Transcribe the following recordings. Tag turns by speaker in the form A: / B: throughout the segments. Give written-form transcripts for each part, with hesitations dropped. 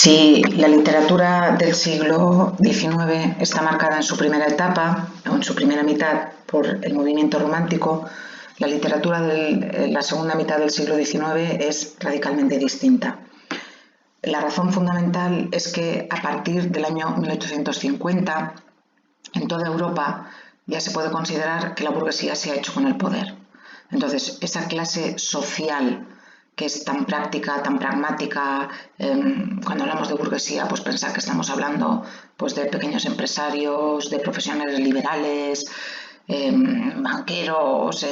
A: Si la literatura del siglo XIX está marcada en su primera etapa o en su primera mitad por el movimiento romántico, la literatura de la segunda mitad del siglo XIX es radicalmente distinta. La razón fundamental es que a partir del año 1850, en toda Europa ya se puede considerar que la burguesía se ha hecho con el poder. Entonces, esa clase social que es tan práctica, tan pragmática, cuando hablamos de burguesía, pues pensar que estamos hablando pues, de pequeños empresarios, de profesionales liberales, banqueros,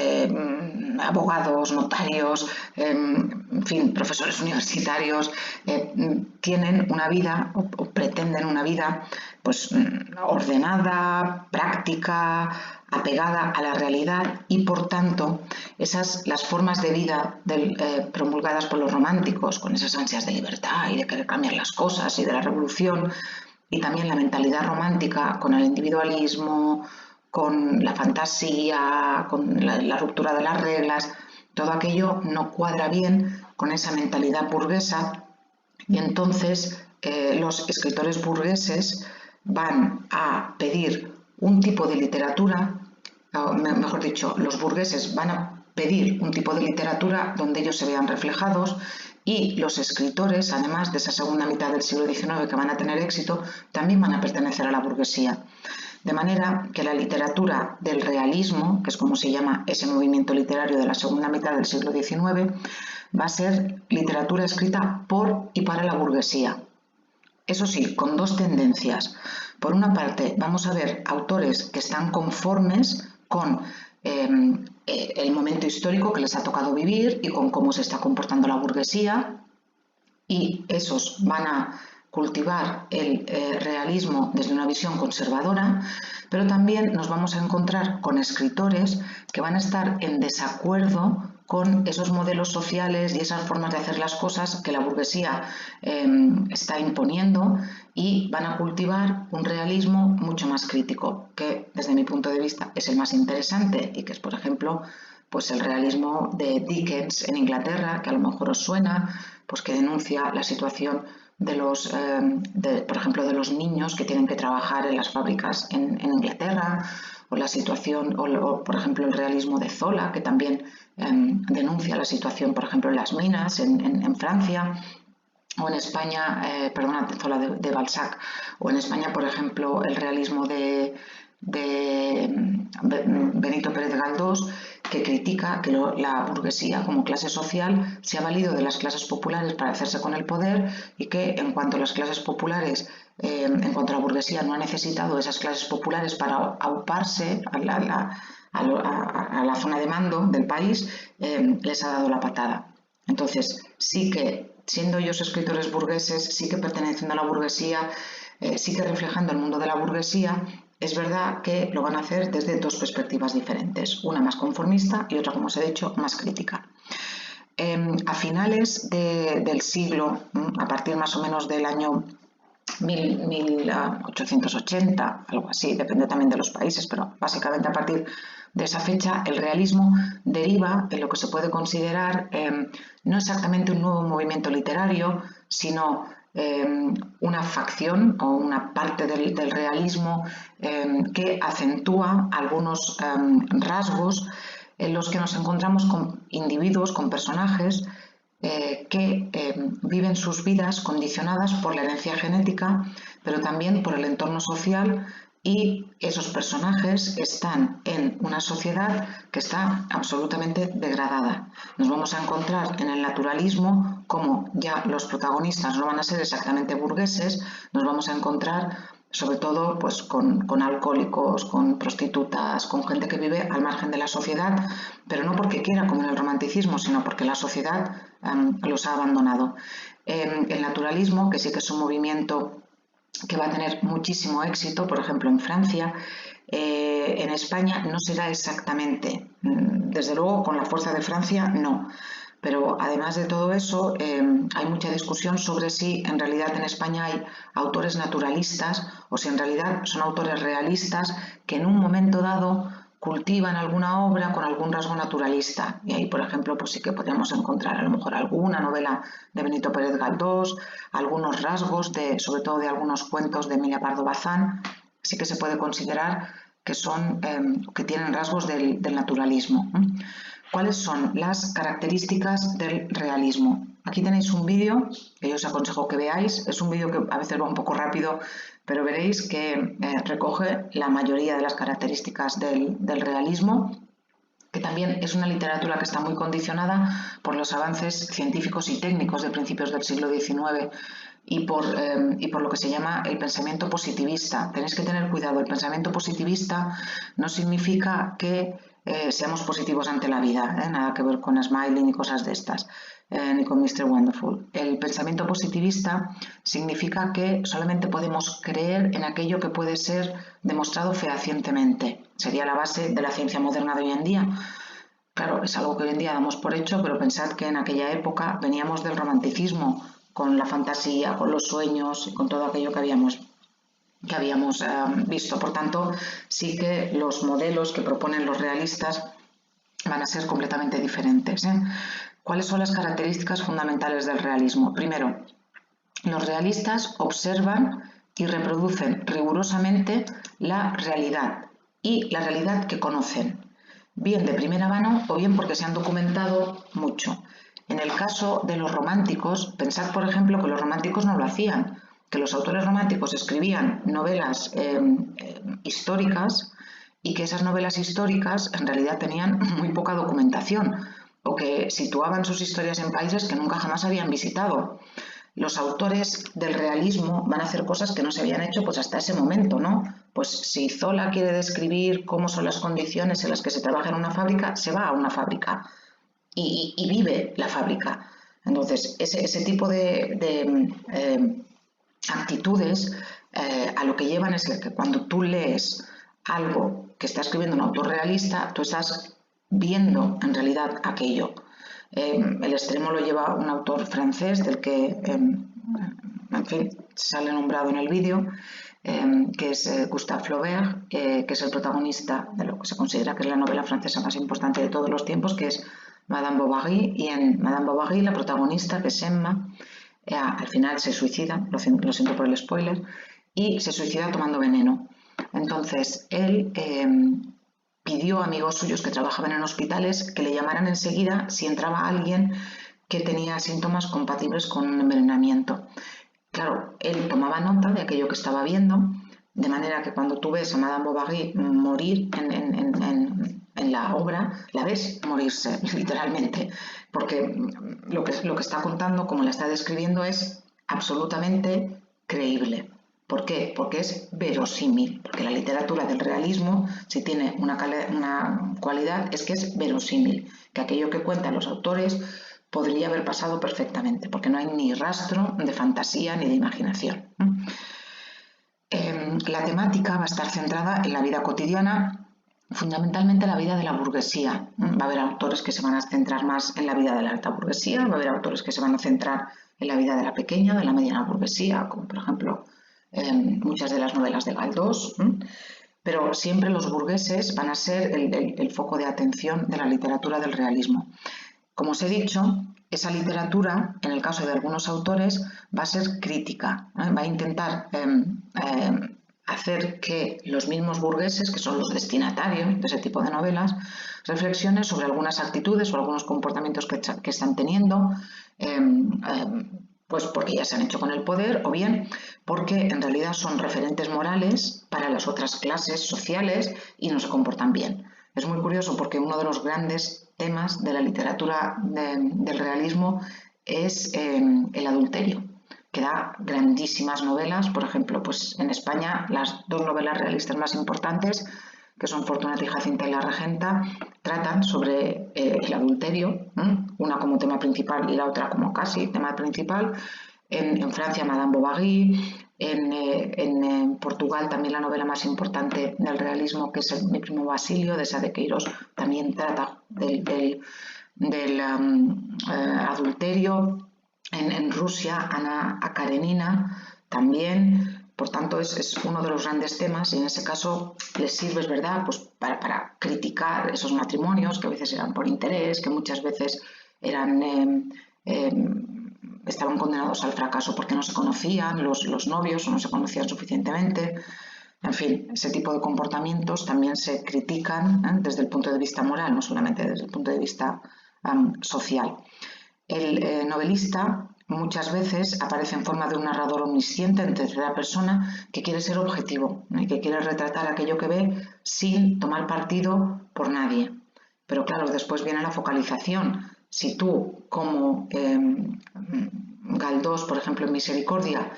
A: abogados, notarios, en fin, profesores universitarios, tienen una vida o pretenden una vida pues, ordenada, práctica, apegada a la realidad y por tanto las formas de vida promulgadas por los románticos con esas ansias de libertad y de querer cambiar las cosas y de la revolución y también la mentalidad romántica con el individualismo, con la fantasía, con la ruptura de las reglas, todo aquello no cuadra bien con esa mentalidad burguesa y entonces los escritores burgueses van a pedir un tipo de literatura, o mejor dicho, los burgueses van a pedir un tipo de literatura donde ellos se vean reflejados y los escritores, además de esa segunda mitad del siglo XIX que van a tener éxito, también van a pertenecer a la burguesía. De manera que la literatura del realismo, que es como se llama ese movimiento literario de la segunda mitad del siglo XIX, va a ser literatura escrita por y para la burguesía. Eso sí, con dos tendencias. Por una parte, vamos a ver autores que están conformes con el momento histórico que les ha tocado vivir y con cómo se está comportando la burguesía, y esos van a cultivar el realismo desde una visión conservadora, pero también nos vamos a encontrar con escritores que van a estar en desacuerdo con esos modelos sociales y esas formas de hacer las cosas que la burguesía está imponiendo y van a cultivar un realismo mucho más crítico, que desde mi punto de vista es el más interesante y que es, por ejemplo, pues el realismo de Dickens en Inglaterra, que a lo mejor os suena, pues que denuncia la situación de los, por ejemplo, de los niños que tienen que trabajar en las fábricas en Inglaterra, o la situación, o por ejemplo el realismo de Zola, que también denuncia la situación, por ejemplo, en las minas en Francia, o en España, perdona, Zola de Balzac, o en España, por ejemplo, el realismo de Benito Pérez Galdós, que critica que la burguesía como clase social se ha valido de las clases populares para hacerse con el poder y que en cuanto a las clases populares, en cuanto a la burguesía no ha necesitado esas clases populares para auparse a la zona de mando del país, les ha dado la patada. Entonces, sí que siendo ellos escritores burgueses, sí que perteneciendo a la burguesía, sí que reflejando el mundo de la burguesía, es verdad que lo van a hacer desde dos perspectivas diferentes, una más conformista y otra, como os he dicho, más crítica. A finales del siglo, a partir más o menos del año 1880, algo así, depende también de los países, pero básicamente a partir de esa fecha el realismo deriva en lo que se puede considerar no exactamente un nuevo movimiento literario, sino una facción o una parte del realismo que acentúa algunos rasgos en los que nos encontramos con individuos, con personajes que viven sus vidas condicionadas por la herencia genética, pero también por el entorno social, y esos personajes están en una sociedad que está absolutamente degradada. Nos vamos a encontrar en el naturalismo como ya los protagonistas no van a ser exactamente burgueses, nos vamos a encontrar sobre todo pues, con alcohólicos, con prostitutas, con gente que vive al margen de la sociedad, pero no porque quiera, como en el romanticismo, sino porque la sociedad los ha abandonado. El naturalismo, que sí que es un movimiento que va a tener muchísimo éxito, por ejemplo en Francia, en España no será exactamente, desde luego con la fuerza de Francia no, pero además de todo eso hay mucha discusión sobre si en realidad en España hay autores naturalistas o si en realidad son autores realistas que en un momento dado cultivan alguna obra con algún rasgo naturalista. Y ahí, por ejemplo, pues sí que podríamos encontrar a lo mejor alguna novela de Benito Pérez Galdós, algunos rasgos, sobre todo de algunos cuentos de Emilia Pardo Bazán. Sí que se puede considerar que que tienen rasgos del naturalismo. ¿Cuáles son las características del realismo? Aquí tenéis un vídeo que yo os aconsejo que veáis. Es un vídeo que a veces va un poco rápido, pero veréis que recoge la mayoría de las características del realismo, que también es una literatura que está muy condicionada por los avances científicos y técnicos de principios del siglo XIX y por lo que se llama el pensamiento positivista. Tenéis que tener cuidado, el pensamiento positivista no significa que seamos positivos ante la vida, nada que ver con Smiling y cosas de estas, ni con Mr. Wonderful. El pensamiento positivista significa que solamente podemos creer en aquello que puede ser demostrado fehacientemente. Sería la base de la ciencia moderna de hoy en día. Claro, es algo que hoy en día damos por hecho, pero pensad que en aquella época veníamos del romanticismo, con la fantasía, con los sueños y con todo aquello que habíamos visto. Por tanto, sí que los modelos que proponen los realistas van a ser completamente diferentes. ¿Cuáles son las características fundamentales del realismo? Primero, los realistas observan y reproducen rigurosamente la realidad y la realidad que conocen, bien de primera mano o bien porque se han documentado mucho. En el caso de los románticos, pensad por ejemplo que los románticos no lo hacían, que los autores románticos escribían novelas históricas y que esas novelas históricas en realidad tenían muy poca documentación o que situaban sus historias en países que nunca jamás habían visitado. Los autores del realismo van a hacer cosas que no se habían hecho pues hasta ese momento, ¿no? Pues si Zola quiere describir cómo son las condiciones en las que se trabaja en una fábrica, se va a una fábrica y vive la fábrica. Entonces, ese tipo de actitudes a lo que llevan es que cuando tú lees algo que está escribiendo un autor realista, tú estás viendo en realidad aquello. El extremo lo lleva un autor francés del que, en fin, sale nombrado en el vídeo, que es Gustave Flaubert, que es el protagonista de lo que se considera que es la novela francesa más importante de todos los tiempos, que es Madame Bovary, y en Madame Bovary la protagonista, que es Emma, al final se suicida, lo siento por el spoiler, y se suicida tomando veneno. Entonces, él pidió a amigos suyos que trabajaban en hospitales que le llamaran enseguida si entraba alguien que tenía síntomas compatibles con un envenenamiento. Claro, él tomaba nota de aquello que estaba viendo, de manera que cuando tú ves a Madame Bovary morir en la obra, la ves morirse, literalmente, porque lo que está contando, como la está describiendo, es absolutamente creíble. ¿Por qué? Porque es verosímil, porque la literatura del realismo, si tiene una cualidad, es que es verosímil, que aquello que cuentan los autores podría haber pasado perfectamente, porque no hay ni rastro de fantasía ni de imaginación. La temática va a estar centrada en la vida cotidiana, fundamentalmente la vida de la burguesía. Va a haber autores que se van a centrar más en la vida de la alta burguesía, va a haber autores que se van a centrar en la vida de la pequeña, de la mediana burguesía, como por ejemplo muchas de las novelas de Galdós, pero siempre los burgueses van a ser el foco de atención de la literatura del realismo. Como os he dicho, esa literatura, en el caso de algunos autores, va a ser crítica, va a intentar hacer que los mismos burgueses, que son los destinatarios de ese tipo de novelas, reflexionen sobre algunas actitudes o algunos comportamientos que están teniendo, pues porque ya se han hecho con el poder o bien porque en realidad son referentes morales para las otras clases sociales y no se comportan bien. Es muy curioso porque uno de los grandes temas de la literatura del realismo es el adulterio, que da grandísimas novelas. Por ejemplo, pues en España las dos novelas realistas más importantes, que son Fortunata y Jacinta y la Regenta, tratan sobre el adulterio, una como tema principal y la otra como casi tema principal. En Francia, Madame Bovary. En Portugal también la novela más importante del realismo, que es Mi primo Basilio, de Sá de Queiroz, también trata del adulterio. En Rusia, Ana Karenina también. Por tanto, es uno de los grandes temas y en ese caso les sirve, es verdad, pues para criticar esos matrimonios que a veces eran por interés, que muchas veces estaban condenados al fracaso porque no se conocían los novios o no se conocían suficientemente. En fin, ese tipo de comportamientos también se critican desde el punto de vista moral, no solamente desde el punto de vista social. El novelista muchas veces aparece en forma de un narrador omnisciente en tercera persona que quiere ser objetivo y que quiere retratar aquello que ve sin tomar partido por nadie. Pero claro, después viene la focalización. Si tú, como Galdós, por ejemplo, en Misericordia,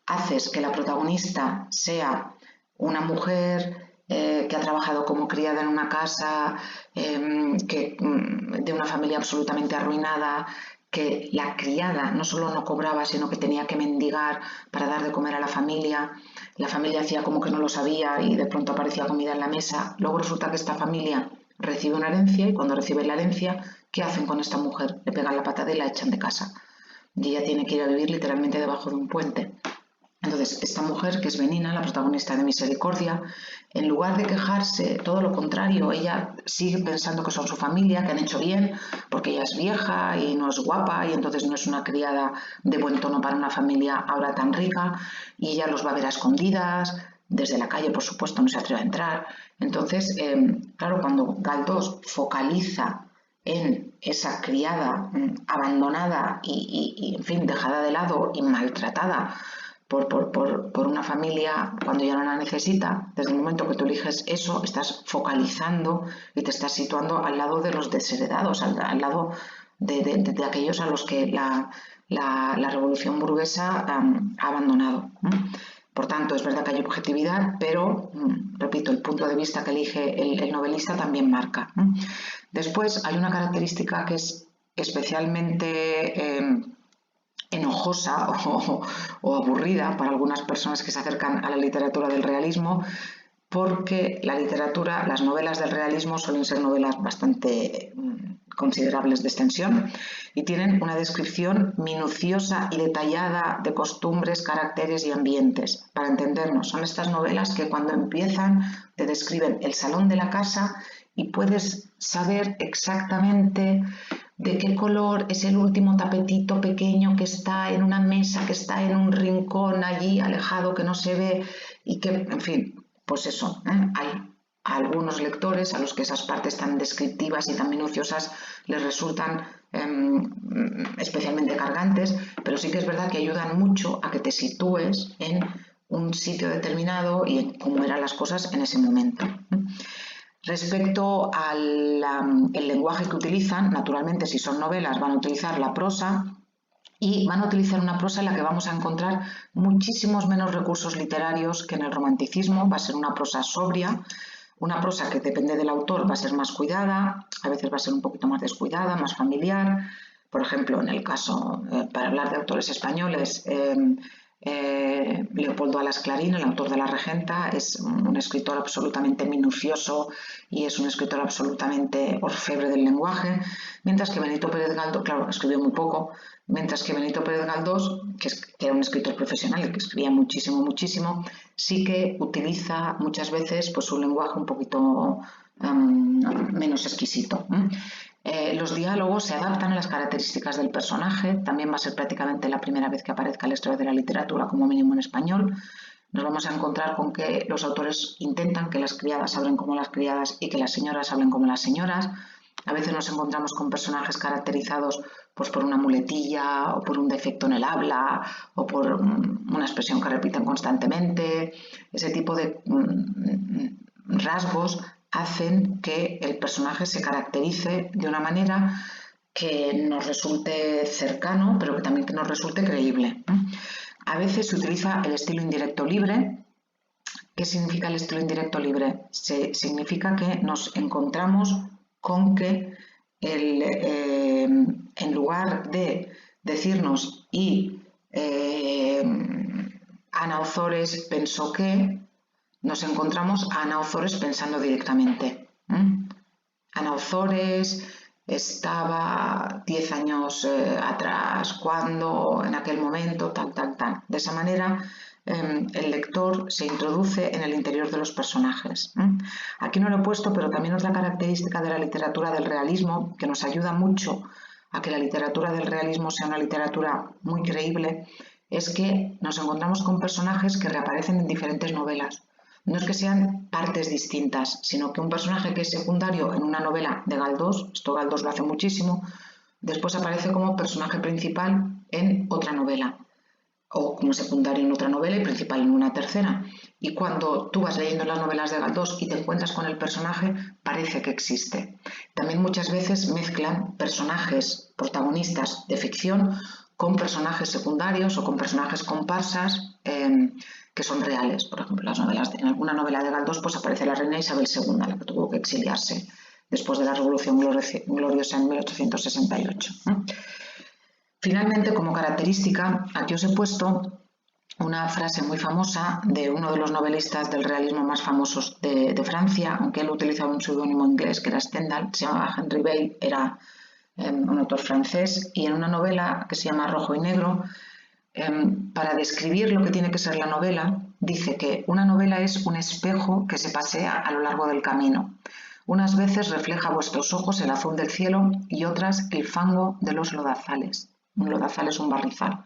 A: haces que la protagonista sea una mujer que ha trabajado como criada en una casa de una familia absolutamente arruinada, que la criada no solo no cobraba, sino que tenía que mendigar para dar de comer a la familia hacía como que no lo sabía y de pronto aparecía comida en la mesa. Luego resulta que esta familia recibe una herencia y cuando recibe la herencia, ¿qué hacen con esta mujer? Le pegan la patada y la echan de casa. Y ella tiene que ir a vivir literalmente debajo de un puente. Entonces, esta mujer, que es Benina, la protagonista de Misericordia, en lugar de quejarse, todo lo contrario, ella sigue pensando que son su familia, que han hecho bien, porque ella es vieja y no es guapa y entonces no es una criada de buen tono para una familia ahora tan rica y ella los va a ver a escondidas, desde la calle, por supuesto, no se atreve a entrar. Entonces, claro, cuando Galdós focaliza en esa criada abandonada y, en fin, dejada de lado y maltratada por una familia cuando ya no la necesita, desde el momento que tú eliges eso, estás focalizando y te estás situando al lado de los desheredados, al lado de aquellos a los que la revolución burguesa ha abandonado. Por tanto, es verdad que hay objetividad, pero, repito, el punto de vista que elige el novelista también marca. Después hay una característica que es especialmente enojosa o aburrida para algunas personas que se acercan a la literatura del realismo, porque las novelas del realismo suelen ser novelas bastante considerables de extensión y tienen una descripción minuciosa y detallada de costumbres, caracteres y ambientes. Para entendernos, son estas novelas que cuando empiezan te describen el salón de la casa y puedes saber exactamente de qué color es el último tapetito pequeño que está en una mesa, que está en un rincón allí alejado que no se ve y que, en fin, pues eso, hay algunos lectores a los que esas partes tan descriptivas y tan minuciosas les resultan especialmente cargantes, pero sí que es verdad que ayudan mucho a que te sitúes en un sitio determinado y en cómo eran las cosas en ese momento. Respecto al lenguaje que utilizan, naturalmente si son novelas van a utilizar la prosa y van a utilizar una prosa en la que vamos a encontrar muchísimos menos recursos literarios que en el romanticismo. Va a ser una prosa sobria, una prosa que depende del autor va a ser más cuidada, a veces va a ser un poquito más descuidada, más familiar. Por ejemplo, en el caso, para hablar de autores españoles, Leopoldo Alas Clarín, el autor de La Regenta, es un escritor absolutamente minucioso y es un escritor absolutamente orfebre del lenguaje, mientras que Benito Pérez Galdós, claro, escribió muy poco, mientras que Benito Pérez Galdós, que era un escritor profesional y que escribía muchísimo, sí que utiliza muchas veces pues, un lenguaje un poquito menos exquisito. Los diálogos se adaptan a las características del personaje, también va a ser prácticamente la primera vez que aparezca la historia de la literatura, como mínimo en español. Nos vamos a encontrar con que los autores intentan que las criadas hablen como las criadas y que las señoras hablen como las señoras. A veces nos encontramos con personajes caracterizados pues, por una muletilla o por un defecto en el habla o por una expresión que repiten constantemente. Ese tipo de rasgos hacen que el personaje se caracterice de una manera que nos resulte cercano, pero que también que nos resulte creíble. A veces se utiliza el estilo indirecto libre. ¿Qué significa el estilo indirecto libre? Significa que nos encontramos con que en lugar de decirnos Ana Ozores pensó que, nos encontramos a Ana Ozores pensando directamente. Ana Ozores estaba 10 años atrás, cuando, en aquel momento, tal. De esa manera el lector se introduce en el interior de los personajes. Aquí no lo he puesto, pero también otra característica de la literatura del realismo que nos ayuda mucho a que la literatura del realismo sea una literatura muy creíble es que nos encontramos con personajes que reaparecen en diferentes novelas. No es que sean partes distintas, sino que un personaje que es secundario en una novela de Galdós, esto Galdós lo hace muchísimo, después aparece como personaje principal en otra novela, o como secundario en otra novela y principal en una tercera. Y cuando tú vas leyendo las novelas de Galdós y te encuentras con el personaje, parece que existe. También muchas veces mezclan personajes protagonistas de ficción con personajes secundarios o con personajes comparsas que son reales. Por ejemplo, en alguna novela de Galdós pues aparece la reina Isabel II, la que tuvo que exiliarse después de la Revolución Gloriosa en 1868. Finalmente, como característica, aquí os he puesto una frase muy famosa de uno de los novelistas del realismo más famosos de Francia, aunque él utilizaba un seudónimo inglés que era Stendhal, se llamaba Henry Bale, era un autor francés, y en una novela que se llama Rojo y Negro, para describir lo que tiene que ser la novela, dice que una novela es un espejo que se pasea a lo largo del camino. Unas veces refleja a vuestros ojos el azul del cielo y otras el fango de los lodazales. Un lodazal es un barrizal.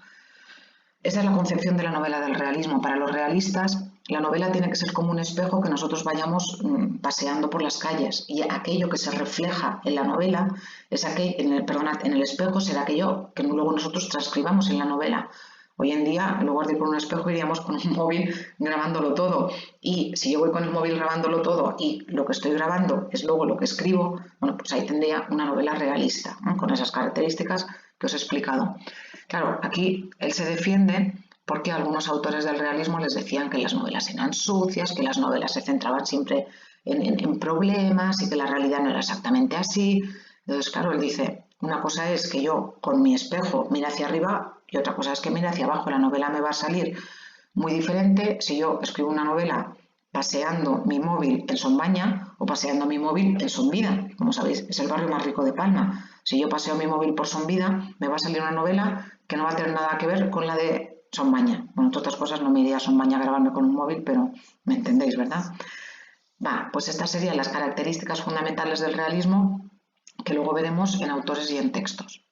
A: Esa es la concepción de la novela del realismo. Para los realistas, la novela tiene que ser como un espejo que nosotros vayamos paseando por las calles, y aquello que se refleja en la novela, en el espejo, será aquello que luego nosotros transcribamos en la novela. Hoy en día, en lugar de ir por un espejo, iríamos con un móvil grabándolo todo. Y si yo voy con el móvil grabándolo todo y lo que estoy grabando es luego lo que escribo, bueno, pues ahí tendría una novela realista, ¿no? Con esas características que os he explicado. Claro, aquí él se defiende porque algunos autores del realismo les decían que las novelas eran sucias, que las novelas se centraban siempre en problemas y que la realidad no era exactamente así. Entonces, claro, él dice, una cosa es que yo con mi espejo mire hacia arriba y otra cosa es que mire hacia abajo. La novela me va a salir muy diferente si yo escribo una novela paseando mi móvil en Sombaña o paseando mi móvil en Somvida. Como sabéis, es el barrio más rico de Palma. Si yo paseo mi móvil por Somvida, me va a salir una novela que no va a tener nada que ver con la de Sombaña. Bueno, entre otras cosas, no me iría a Sombaña a grabarme con un móvil, pero me entendéis, ¿verdad? Pues estas serían las características fundamentales del realismo que luego veremos en autores y en textos.